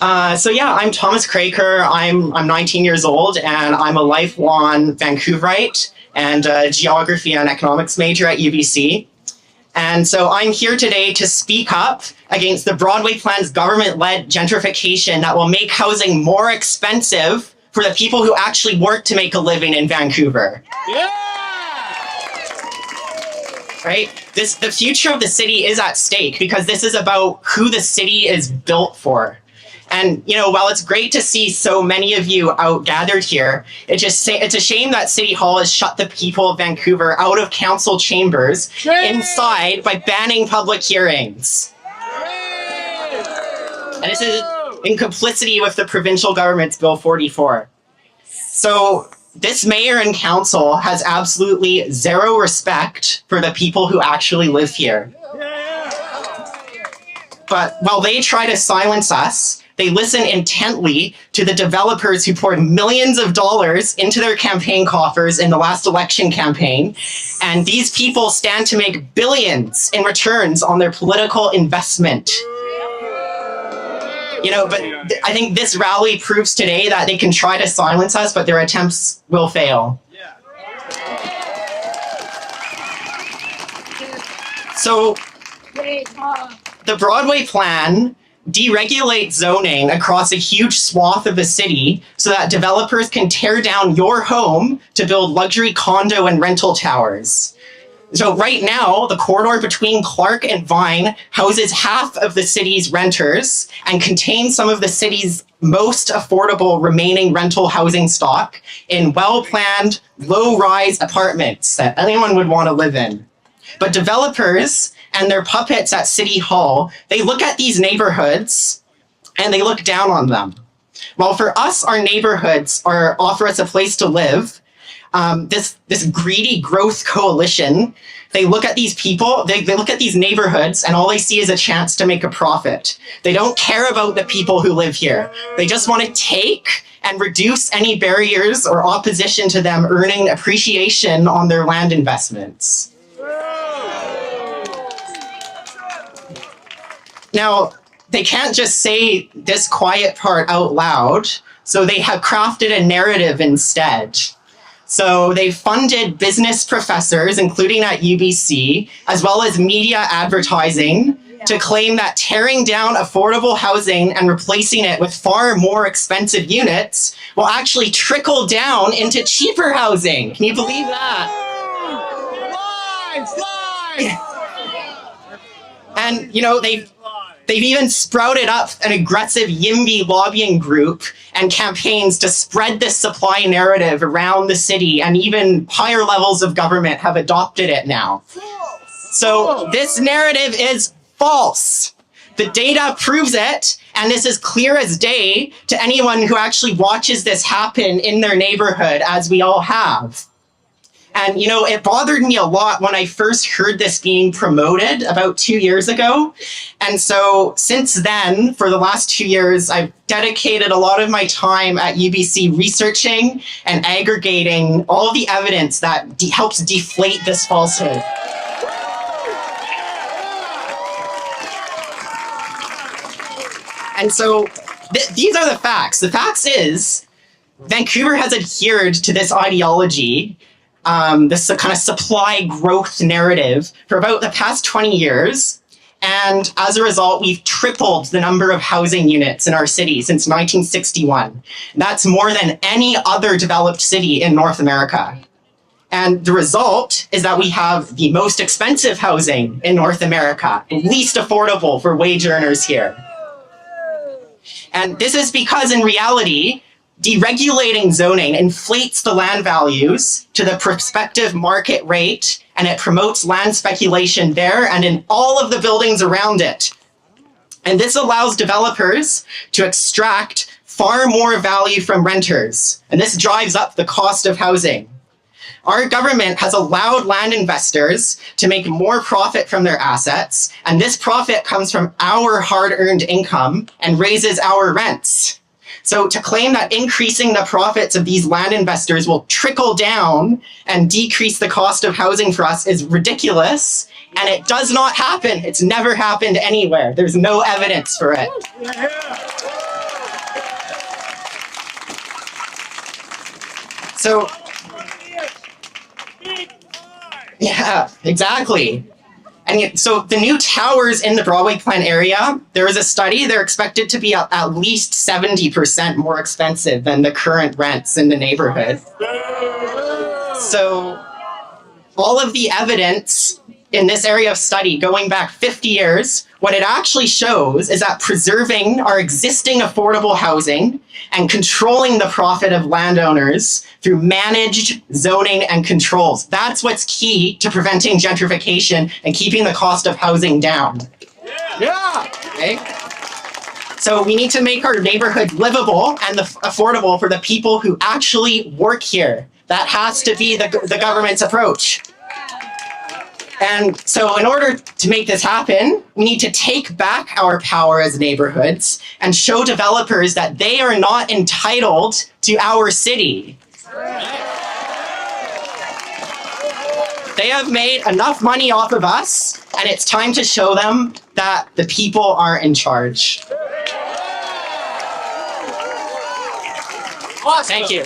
So yeah, I'm Thomas Kroeker. I'm 19 years old, and I'm a lifelong Vancouverite and a geography and economics major at UBC. And so I'm here today to speak up against the Broadway Plan's government-led gentrification that will make housing more expensive for the people who actually work to make a living in Vancouver. Yeah! Right? The future of the city is at stake because this is about who the city is built for. And, you know, while it's great to see so many of you out gathered here, it's a shame that City Hall has shut the people of Vancouver out of council chambers inside by banning public hearings. And this is in complicity with the provincial government's Bill 44. So this mayor and council has absolutely zero respect for the people who actually live here. But while they try to silence us, they listen intently to the developers who poured millions of dollars into their campaign coffers in the last election campaign. And these people stand to make billions in returns on their political investment. You know, but I think this rally proves today that they can try to silence us, but their attempts will fail. So, the Broadway Plan deregulates zoning across a huge swath of the city so that developers can tear down your home to build luxury condo and rental towers. So right now, the corridor between Clark and Vine houses half of the city's renters and contains some of the city's most affordable remaining rental housing stock in well-planned, low-rise apartments that anyone would want to live in. But developers and their puppets at City Hall, they look at these neighborhoods and they look down on them. Well, for us, our neighborhoods offer us a place to live. This greedy growth coalition, they look at these people, they look at these neighborhoods, and all they see is a chance to make a profit. They don't care about the people who live here. They just want to take and reduce any barriers or opposition to them earning appreciation on their land investments. Now, they can't just say this quiet part out loud, so they have crafted a narrative instead. So they funded business professors, including at UBC, as well as media advertising, to claim that tearing down affordable housing and replacing it with far more expensive units will actually trickle down into cheaper housing. Can you believe that? Lies! And, you know, they've even sprouted up an aggressive YIMBY lobbying group and campaigns to spread this supply narrative around the city, and even higher levels of government have adopted it now. So this narrative is false. The data proves it, and this is clear as day to anyone who actually watches this happen in their neighborhood, as we all have. And, you know, it bothered me a lot when I first heard this being promoted about 2 years ago. And so since then, for the last 2 years, I've dedicated a lot of my time at UBC researching and aggregating all of the evidence that helps deflate this falsehood. And so these are the facts. The facts is Vancouver has adhered to this ideology, this kind of supply growth narrative for about the past 20 years. And as a result, we've tripled the number of housing units in our city since 1961. That's more than any other developed city in North America. And the result is that we have the most expensive housing in North America, least affordable for wage earners here. And this is because in reality, deregulating zoning inflates the land values to the prospective market rate, and it promotes land speculation there and in all of the buildings around it. And this allows developers to extract far more value from renters, and this drives up the cost of housing. Our government has allowed land investors to make more profit from their assets, and this profit comes from our hard-earned income and raises our rents. So to claim that increasing the profits of these land investors will trickle down and decrease the cost of housing for us is ridiculous, and it does not happen. It's never happened anywhere. There's no evidence for it. So, yeah, exactly. And so the new towers in the Broadway Plan area, there was a study, they're expected to be at least 70% more expensive than the current rents in the neighborhood. So all of the evidence in this area of study going back 50 years, what it actually shows is that preserving our existing affordable housing and controlling the profit of landowners through managed zoning and controls. That's what's key to preventing gentrification and keeping the cost of housing down. Yeah. Okay? So we need to make our neighborhood livable and affordable for the people who actually work here. That has to be the government's approach. And so in order to make this happen, we need to take back our power as neighborhoods and show developers that they are not entitled to our city. They have made enough money off of us, and it's time to show them that the people are in charge. Awesome. Thank you.